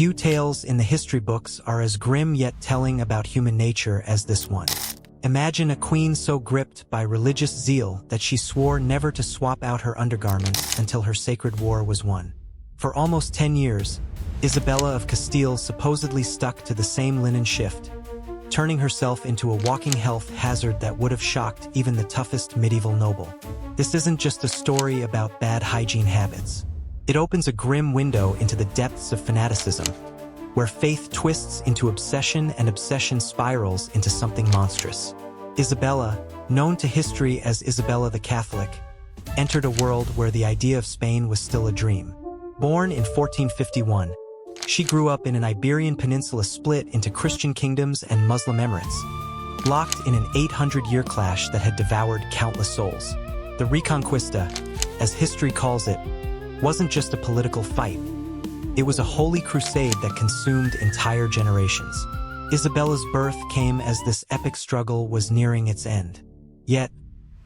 Few tales in the history books are as grim yet telling about human nature as this one. Imagine a queen so gripped by religious zeal that she swore never to swap out her undergarments until her sacred war was won. For almost 10 years, Isabella of Castile supposedly stuck to the same linen shift, turning herself into a walking health hazard that would have shocked even the toughest medieval noble. This isn't just a story about bad hygiene habits. It opens a grim window into the depths of fanaticism, where faith twists into obsession and obsession spirals into something monstrous. Isabella, known to history as Isabella the Catholic, entered a world where the idea of Spain was still a dream. Born in 1451, she grew up in an Iberian Peninsula split into Christian kingdoms and Muslim emirates, locked in an 800-year clash that had devoured countless souls. The Reconquista, as history calls it, wasn't just a political fight. It was a holy crusade that consumed entire generations. Isabella's birth came as this epic struggle was nearing its end. Yet,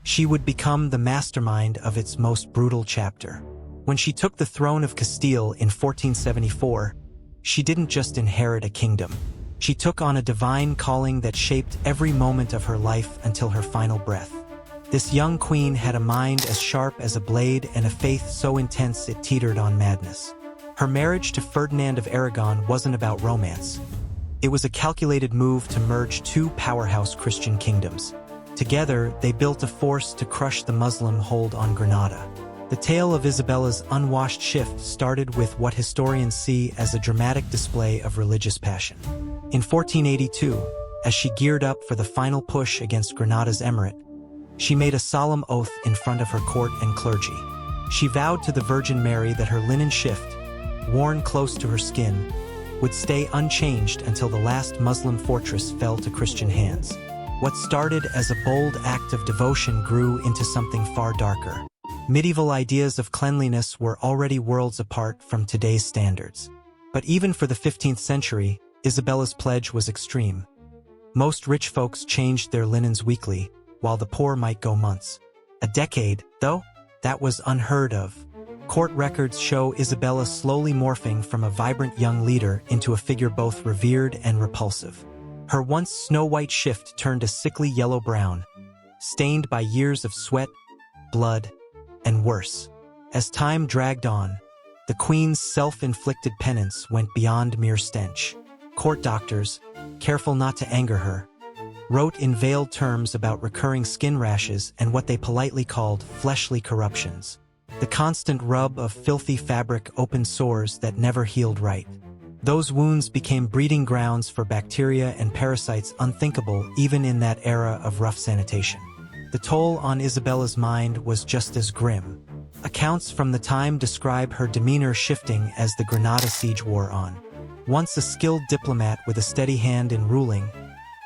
she would become the mastermind of its most brutal chapter. When she took the throne of Castile in 1474, she didn't just inherit a kingdom. She took on a divine calling that shaped every moment of her life until her final breath. This young queen had a mind as sharp as a blade and a faith so intense it teetered on madness. Her marriage to Ferdinand of Aragon wasn't about romance. It was a calculated move to merge two powerhouse Christian kingdoms. Together, they built a force to crush the Muslim hold on Granada. The tale of Isabella's unwashed shift started with what historians see as a dramatic display of religious passion. In 1482, as she geared up for the final push against Granada's emirate, she made a solemn oath in front of her court and clergy. She vowed to the Virgin Mary that her linen shift, worn close to her skin, would stay unchanged until the last Muslim fortress fell to Christian hands. What started as a bold act of devotion grew into something far darker. Medieval ideas of cleanliness were already worlds apart from today's standards. But even for the 15th century, Isabella's pledge was extreme. Most rich folks changed their linens weekly, while the poor might go months. A decade, though, that was unheard of. Court records show Isabella slowly morphing from a vibrant young leader into a figure both revered and repulsive. Her once snow-white shift turned a sickly yellow-brown, stained by years of sweat, blood, and worse. As time dragged on, the queen's self-inflicted penance went beyond mere stench. Court doctors, careful not to anger her, wrote in veiled terms about recurring skin rashes and what they politely called fleshly corruptions. The constant rub of filthy fabric opened sores that never healed right. Those wounds became breeding grounds for bacteria and parasites unthinkable even in that era of rough sanitation. The toll on Isabella's mind was just as grim. Accounts from the time describe her demeanor shifting as the Granada siege wore on. Once a skilled diplomat with a steady hand in ruling,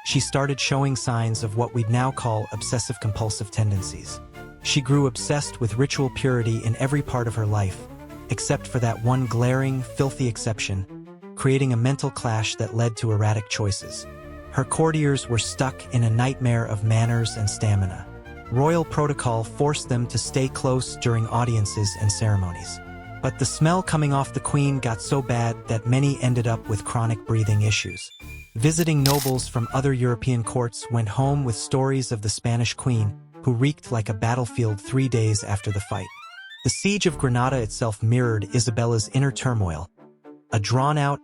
she started showing signs of what we'd now call obsessive-compulsive tendencies. She grew obsessed with ritual purity in every part of her life, except for that one glaring, filthy exception, creating a mental clash that led to erratic choices. Her courtiers were stuck in a nightmare of manners and stamina. Royal protocol forced them to stay close during audiences and ceremonies. But the smell coming off the queen got so bad that many ended up with chronic breathing issues. Visiting nobles from other European courts went home with stories of the Spanish queen, who reeked like a battlefield 3 days after the fight. The siege of Granada itself mirrored Isabella's inner turmoil, a drawn-out,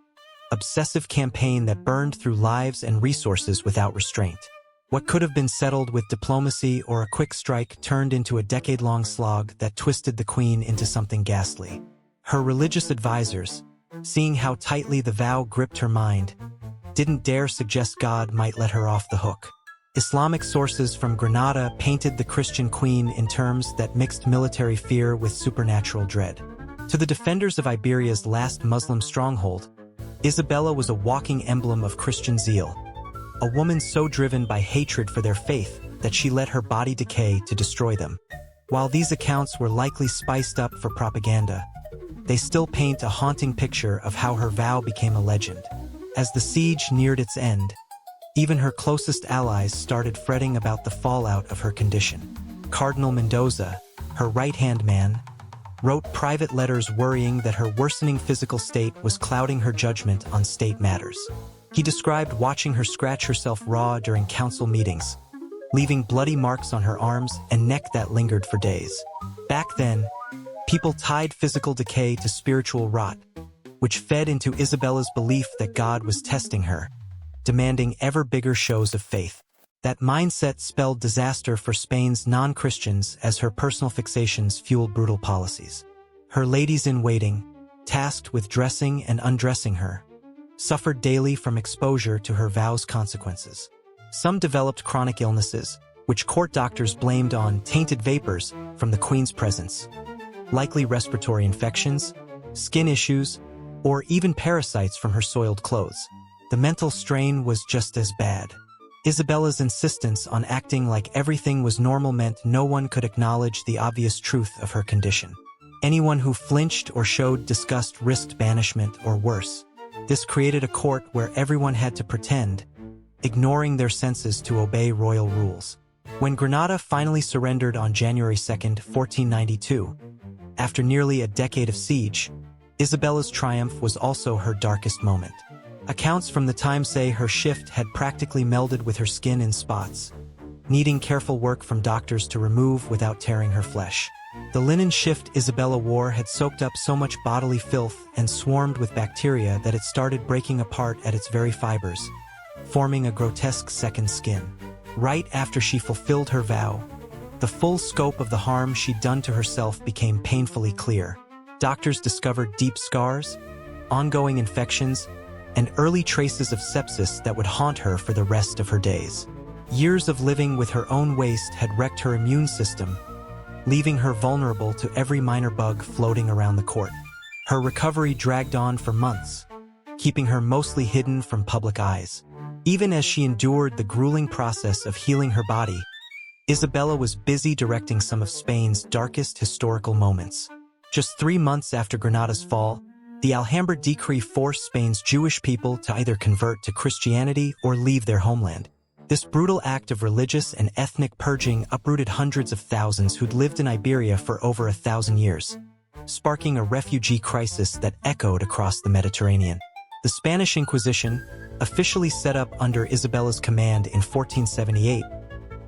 obsessive campaign that burned through lives and resources without restraint. What could have been settled with diplomacy or a quick strike turned into a decade-long slog that twisted the queen into something ghastly. Her religious advisors, seeing how tightly the vow gripped her mind, didn't dare suggest God might let her off the hook. Islamic sources from Granada painted the Christian queen in terms that mixed military fear with supernatural dread. To the defenders of Iberia's last Muslim stronghold, Isabella was a walking emblem of Christian zeal, a woman so driven by hatred for their faith that she let her body decay to destroy them. While these accounts were likely spiced up for propaganda, they still paint a haunting picture of how her vow became a legend. As the siege neared its end, even her closest allies started fretting about the fallout of her condition. Cardinal Mendoza, her right-hand man, wrote private letters worrying that her worsening physical state was clouding her judgment on state matters. He described watching her scratch herself raw during council meetings, leaving bloody marks on her arms and neck that lingered for days. Back then, people tied physical decay to spiritual rot, which fed into Isabella's belief that God was testing her, demanding ever bigger shows of faith. That mindset spelled disaster for Spain's non-Christians as her personal fixations fueled brutal policies. Her ladies-in-waiting, tasked with dressing and undressing her, suffered daily from exposure to her vow's consequences. Some developed chronic illnesses, which court doctors blamed on tainted vapors from the Queen's presence, likely respiratory infections, skin issues, or even parasites from her soiled clothes. The mental strain was just as bad. Isabella's insistence on acting like everything was normal meant no one could acknowledge the obvious truth of her condition. Anyone who flinched or showed disgust risked banishment or worse. This created a court where everyone had to pretend, ignoring their senses to obey royal rules. When Granada finally surrendered on January 2, 1492, after nearly a decade of siege, Isabella's triumph was also her darkest moment. Accounts from the time say her shift had practically melded with her skin in spots, needing careful work from doctors to remove without tearing her flesh. The linen shift Isabella wore had soaked up so much bodily filth and swarmed with bacteria that it started breaking apart at its very fibers, forming a grotesque second skin. Right after she fulfilled her vow, the full scope of the harm she'd done to herself became painfully clear. Doctors discovered deep scars, ongoing infections, and early traces of sepsis that would haunt her for the rest of her days. Years of living with her own waste had wrecked her immune system, leaving her vulnerable to every minor bug floating around the court. Her recovery dragged on for months, keeping her mostly hidden from public eyes. Even as she endured the grueling process of healing her body, Isabella was busy directing some of Spain's darkest historical moments. Just 3 months after Granada's fall, the Alhambra decree forced Spain's Jewish people to either convert to Christianity or leave their homeland. This brutal act of religious and ethnic purging uprooted hundreds of thousands who'd lived in Iberia for over 1,000 years, sparking a refugee crisis that echoed across the Mediterranean. The Spanish Inquisition, officially set up under Isabella's command in 1478,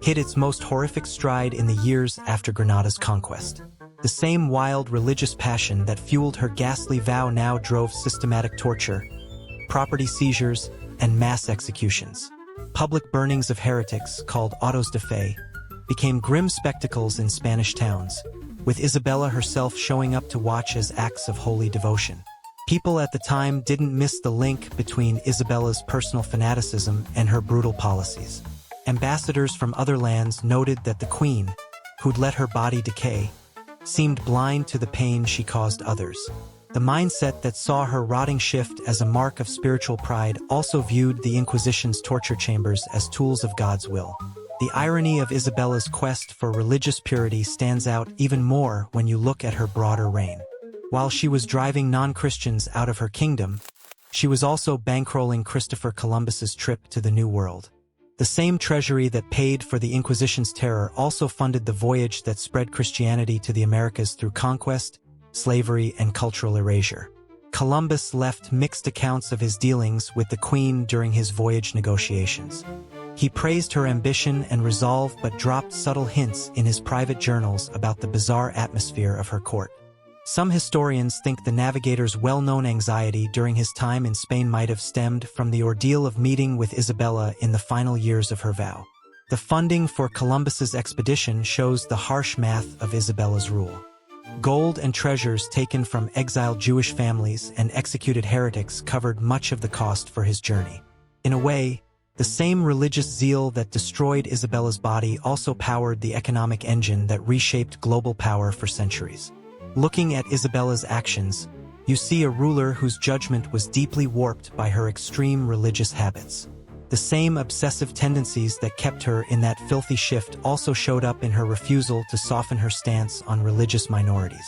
hit its most horrific stride in the years after Granada's conquest. The same wild religious passion that fueled her ghastly vow now drove systematic torture, property seizures, and mass executions. Public burnings of heretics, called autos de fe, became grim spectacles in Spanish towns, with Isabella herself showing up to watch as acts of holy devotion. People at the time didn't miss the link between Isabella's personal fanaticism and her brutal policies. Ambassadors from other lands noted that the Queen, who'd let her body decay, seemed blind to the pain she caused others. The mindset that saw her rotting shift as a mark of spiritual pride also viewed the Inquisition's torture chambers as tools of God's will. The irony of Isabella's quest for religious purity stands out even more when you look at her broader reign. While she was driving non-Christians out of her kingdom, she was also bankrolling Christopher Columbus's trip to the New World. The same treasury that paid for the Inquisition's terror also funded the voyage that spread Christianity to the Americas through conquest, slavery, and cultural erasure. Columbus left mixed accounts of his dealings with the Queen during his voyage negotiations. He praised her ambition and resolve but dropped subtle hints in his private journals about the bizarre atmosphere of her court. Some historians think the navigator's well-known anxiety during his time in Spain might have stemmed from the ordeal of meeting with Isabella in the final years of her vow. The funding for Columbus's expedition shows the harsh math of Isabella's rule. Gold and treasures taken from exiled Jewish families and executed heretics covered much of the cost for his journey. In a way, the same religious zeal that destroyed Isabella's body also powered the economic engine that reshaped global power for centuries. Looking at Isabella's actions, you see a ruler whose judgment was deeply warped by her extreme religious habits. The same obsessive tendencies that kept her in that filthy shift also showed up in her refusal to soften her stance on religious minorities.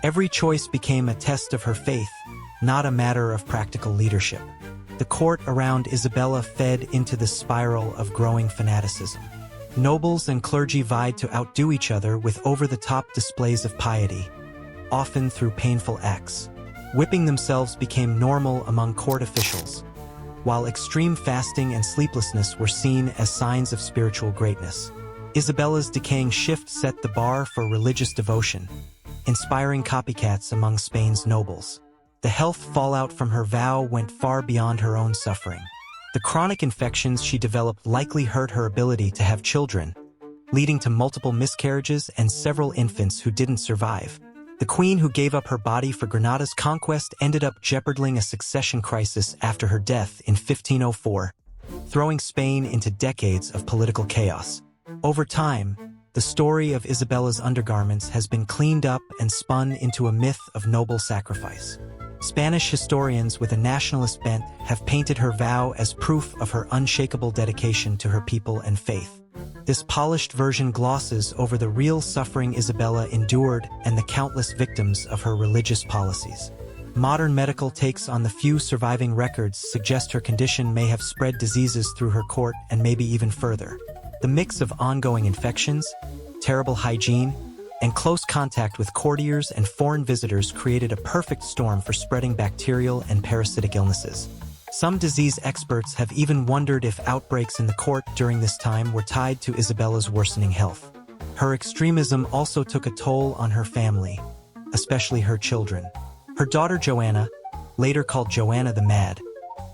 Every choice became a test of her faith, not a matter of practical leadership. The court around Isabella fed into the spiral of growing fanaticism. Nobles and clergy vied to outdo each other with over-the-top displays of piety, often through painful acts. Whipping themselves became normal among court officials, while extreme fasting and sleeplessness were seen as signs of spiritual greatness. Isabella's decaying shift set the bar for religious devotion, inspiring copycats among Spain's nobles. The health fallout from her vow went far beyond her own suffering. The chronic infections she developed likely hurt her ability to have children, leading to multiple miscarriages and several infants who didn't survive. The queen who gave up her body for Granada's conquest ended up jeoparding a succession crisis after her death in 1504, throwing Spain into decades of political chaos. Over time, the story of Isabella's undergarments has been cleaned up and spun into a myth of noble sacrifice. Spanish historians with a nationalist bent have painted her vow as proof of her unshakable dedication to her people and faith. This polished version glosses over the real suffering Isabella endured and the countless victims of her religious policies. Modern medical takes on the few surviving records suggest her condition may have spread diseases through her court and maybe even further. The mix of ongoing infections, terrible hygiene, and close contact with courtiers and foreign visitors created a perfect storm for spreading bacterial and parasitic illnesses. Some disease experts have even wondered if outbreaks in the court during this time were tied to Isabella's worsening health. Her extremism also took a toll on her family, especially her children. Her daughter Joanna, later called Joanna the Mad,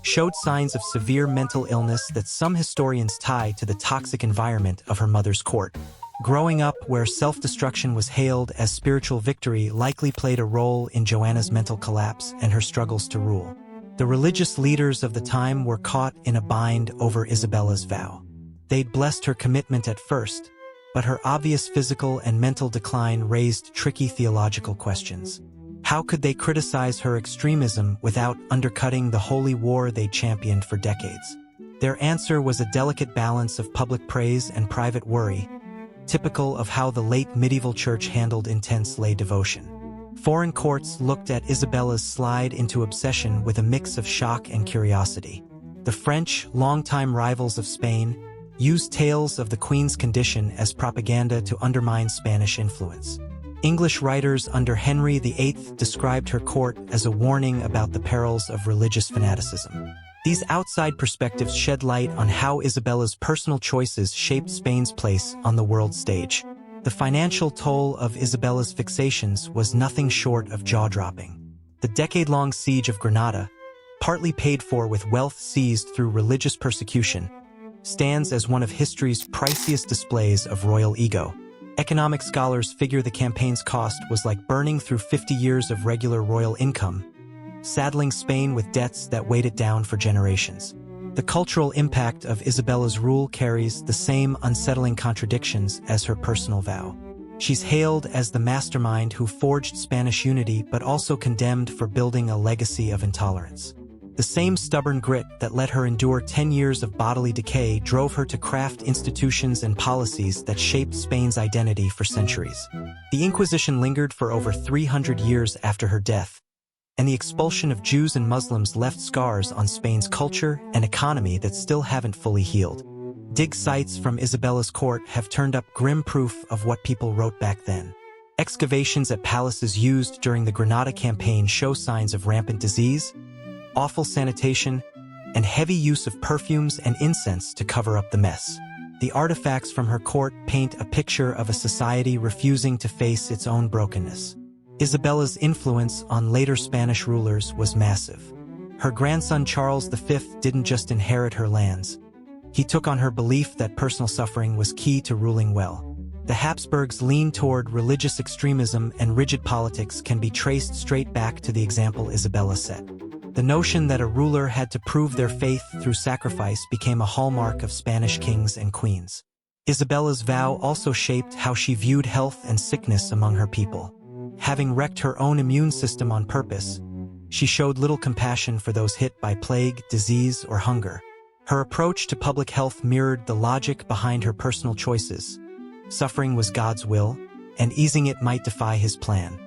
showed signs of severe mental illness that some historians tie to the toxic environment of her mother's court. Growing up where self-destruction was hailed as spiritual victory likely played a role in Joanna's mental collapse and her struggles to rule. The religious leaders of the time were caught in a bind over Isabella's vow. They'd blessed her commitment at first, but her obvious physical and mental decline raised tricky theological questions. How could they criticize her extremism without undercutting the holy war they championed for decades? Their answer was a delicate balance of public praise and private worry, typical of how the late medieval church handled intense lay devotion. Foreign courts looked at Isabella's slide into obsession with a mix of shock and curiosity. The French, longtime rivals of Spain, used tales of the Queen's condition as propaganda to undermine Spanish influence. English writers under Henry VIII described her court as a warning about the perils of religious fanaticism. These outside perspectives shed light on how Isabella's personal choices shaped Spain's place on the world stage. The financial toll of Isabella's fixations was nothing short of jaw-dropping. The decade-long siege of Granada, partly paid for with wealth seized through religious persecution, stands as one of history's priciest displays of royal ego. Economic scholars figure the campaign's cost was like burning through 50 years of regular royal income, saddling Spain with debts that weighed it down for generations. The cultural impact of Isabella's rule carries the same unsettling contradictions as her personal vow. She's hailed as the mastermind who forged Spanish unity but also condemned for building a legacy of intolerance. The same stubborn grit that let her endure 10 years of bodily decay drove her to craft institutions and policies that shaped Spain's identity for centuries. The Inquisition lingered for over 300 years after her death, and the expulsion of Jews and Muslims left scars on Spain's culture and economy that still haven't fully healed. Dig sites from Isabella's court have turned up grim proof of what people wrote back then. Excavations at palaces used during the Granada campaign show signs of rampant disease, awful sanitation, and heavy use of perfumes and incense to cover up the mess. The artifacts from her court paint a picture of a society refusing to face its own brokenness. Isabella's influence on later Spanish rulers was massive. Her grandson Charles V didn't just inherit her lands. He took on her belief that personal suffering was key to ruling well. The Habsburgs' lean toward religious extremism and rigid politics can be traced straight back to the example Isabella set. The notion that a ruler had to prove their faith through sacrifice became a hallmark of Spanish kings and queens. Isabella's vow also shaped how she viewed health and sickness among her people. Having wrecked her own immune system on purpose, she showed little compassion for those hit by plague, disease, or hunger. Her approach to public health mirrored the logic behind her personal choices. Suffering was God's will, and easing it might defy his plan.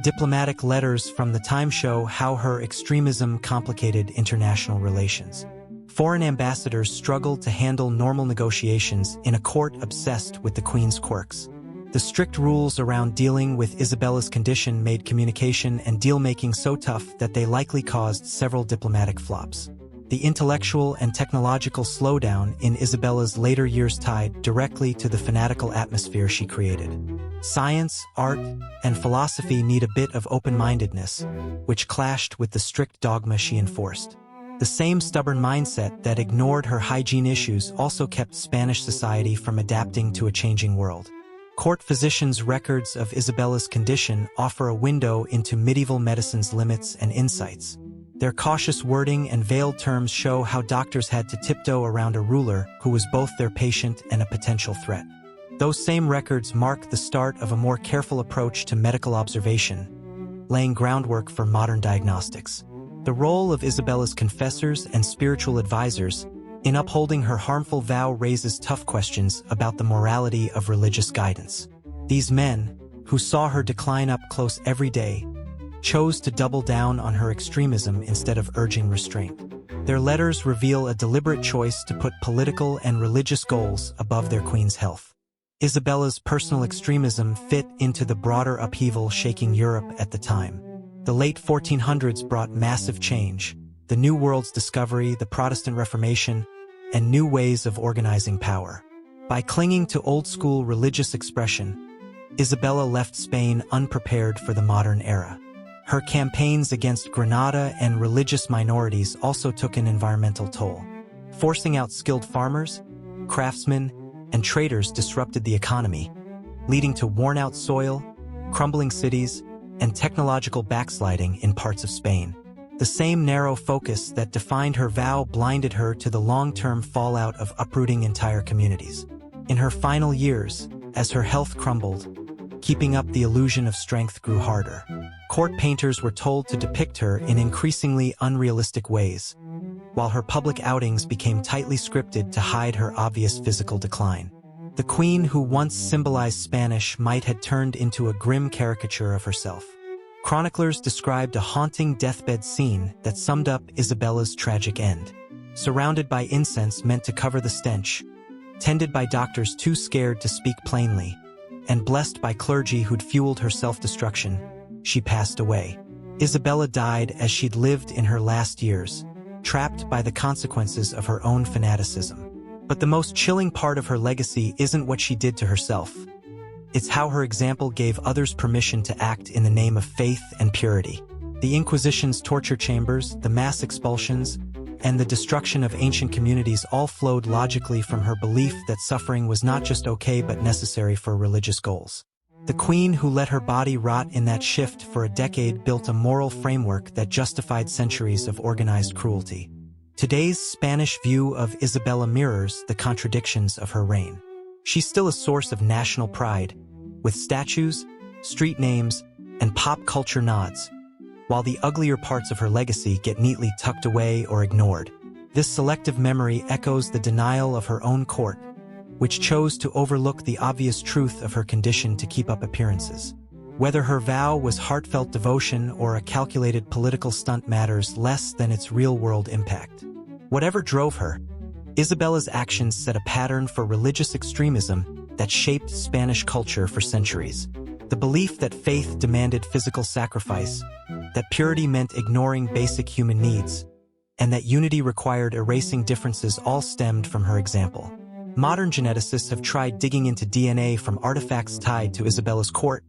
Diplomatic letters from the time show how her extremism complicated international relations. Foreign ambassadors struggled to handle normal negotiations in a court obsessed with the Queen's quirks. The strict rules around dealing with Isabella's condition made communication and deal-making so tough that they likely caused several diplomatic flops. The intellectual and technological slowdown in Isabella's later years tied directly to the fanatical atmosphere she created. Science, art, and philosophy need a bit of open-mindedness, which clashed with the strict dogma she enforced. The same stubborn mindset that ignored her hygiene issues also kept Spanish society from adapting to a changing world. Court physicians' records of Isabella's condition offer a window into medieval medicine's limits and insights. Their cautious wording and veiled terms show how doctors had to tiptoe around a ruler who was both their patient and a potential threat. Those same records mark the start of a more careful approach to medical observation, laying groundwork for modern diagnostics. The role of Isabella's confessors and spiritual advisors in upholding her harmful vow raises tough questions about the morality of religious guidance. These men, who saw her decline up close every day, chose to double down on her extremism instead of urging restraint. Their letters reveal a deliberate choice to put political and religious goals above their queen's health. Isabella's personal extremism fit into the broader upheaval shaking Europe at the time. The late 1400s brought massive change: the New World's discovery, the Protestant Reformation, and new ways of organizing power. By clinging to old-school religious expression, Isabella left Spain unprepared for the modern era. Her campaigns against Granada and religious minorities also took an environmental toll. Forcing out skilled farmers, craftsmen, and traders disrupted the economy, leading to worn-out soil, crumbling cities, and technological backsliding in parts of Spain. The same narrow focus that defined her vow blinded her to the long-term fallout of uprooting entire communities. In her final years, as her health crumbled, keeping up the illusion of strength grew harder. Court painters were told to depict her in increasingly unrealistic ways, while her public outings became tightly scripted to hide her obvious physical decline. The queen who once symbolized Spanish might had turned into a grim caricature of herself. Chroniclers described a haunting deathbed scene that summed up Isabella's tragic end. Surrounded by incense meant to cover the stench, tended by doctors too scared to speak plainly, and blessed by clergy who'd fueled her self-destruction, she passed away. Isabella died as she'd lived in her last years, trapped by the consequences of her own fanaticism. But the most chilling part of her legacy isn't what she did to herself. It's how her example gave others permission to act in the name of faith and purity. The Inquisition's torture chambers, the mass expulsions, and the destruction of ancient communities all flowed logically from her belief that suffering was not just okay but necessary for religious goals. The queen who let her body rot in that shift for a decade built a moral framework that justified centuries of organized cruelty. Today's Spanish view of Isabella mirrors the contradictions of her reign. She's still a source of national pride, with statues, street names, and pop culture nods, while the uglier parts of her legacy get neatly tucked away or ignored. This selective memory echoes the denial of her own court, which chose to overlook the obvious truth of her condition to keep up appearances. Whether her vow was heartfelt devotion or a calculated political stunt matters less than its real-world impact. Whatever drove her, Isabella's actions set a pattern for religious extremism that shaped Spanish culture for centuries. The belief that faith demanded physical sacrifice, that purity meant ignoring basic human needs, and that unity required erasing differences all stemmed from her example. Modern geneticists have tried digging into DNA from artifacts tied to Isabella's court,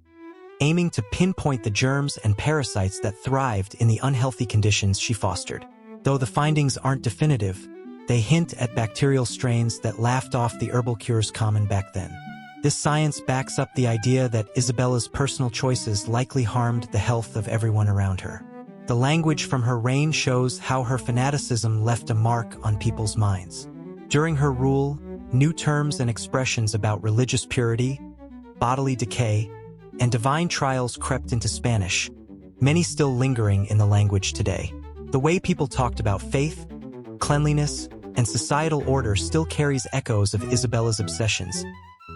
aiming to pinpoint the germs and parasites that thrived in the unhealthy conditions she fostered. Though the findings aren't definitive, they hint at bacterial strains that laughed off the herbal cures common back then. This science backs up the idea that Isabella's personal choices likely harmed the health of everyone around her. The language from her reign shows how her fanaticism left a mark on people's minds. During her rule, new terms and expressions about religious purity, bodily decay, and divine trials crept into Spanish, many still lingering in the language today. The way people talked about faith, cleanliness, and societal order still carries echoes of Isabella's obsessions,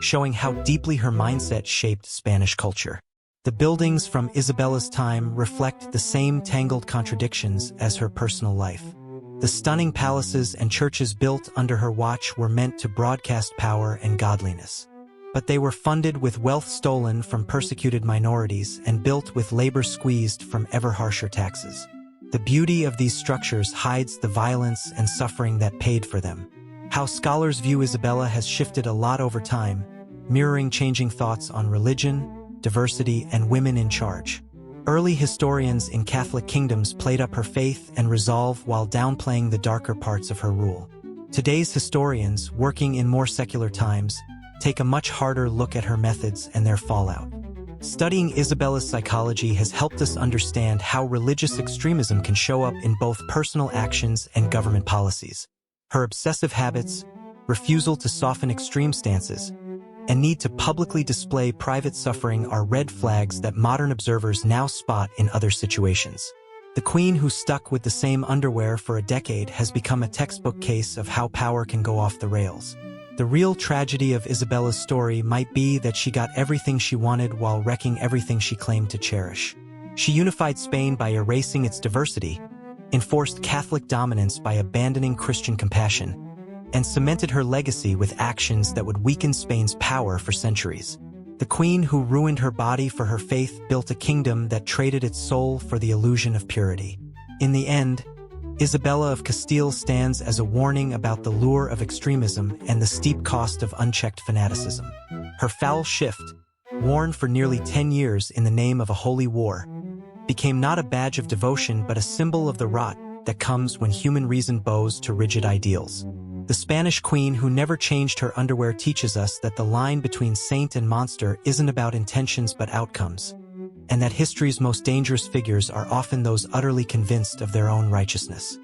showing how deeply her mindset shaped Spanish culture. The buildings from Isabella's time reflect the same tangled contradictions as her personal life. The stunning palaces and churches built under her watch were meant to broadcast power and godliness. but they were funded with wealth stolen from persecuted minorities and built with labor squeezed from ever harsher taxes. The beauty of these structures hides the violence and suffering that paid for them. How scholars view Isabella has shifted a lot over time, mirroring changing thoughts on religion, diversity, and women in charge. Early historians in Catholic kingdoms played up her faith and resolve while downplaying the darker parts of her rule. Today's historians, working in more secular times, take a much harder look at her methods and their fallout. Studying Isabella's psychology has helped us understand how religious extremism can show up in both personal actions and government policies. Her obsessive habits, refusal to soften extreme stances, and need to publicly display private suffering are red flags that modern observers now spot in other situations. The queen who stuck with the same underwear for a decade has become a textbook case of how power can go off the rails. The real tragedy of Isabella's story might be that she got everything she wanted while wrecking everything she claimed to cherish. She unified Spain by erasing its diversity, enforced Catholic dominance by abandoning Christian compassion, and cemented her legacy with actions that would weaken Spain's power for centuries. The queen who ruined her body for her faith built a kingdom that traded its soul for the illusion of purity. In the end, Isabella of Castile stands as a warning about the lure of extremism and the steep cost of unchecked fanaticism. Her foul shift, worn for nearly 10 years in the name of a holy war, became not a badge of devotion but a symbol of the rot that comes when human reason bows to rigid ideals. The Spanish queen who never changed her underwear teaches us that the line between saint and monster isn't about intentions but outcomes, and that history's most dangerous figures are often those utterly convinced of their own righteousness.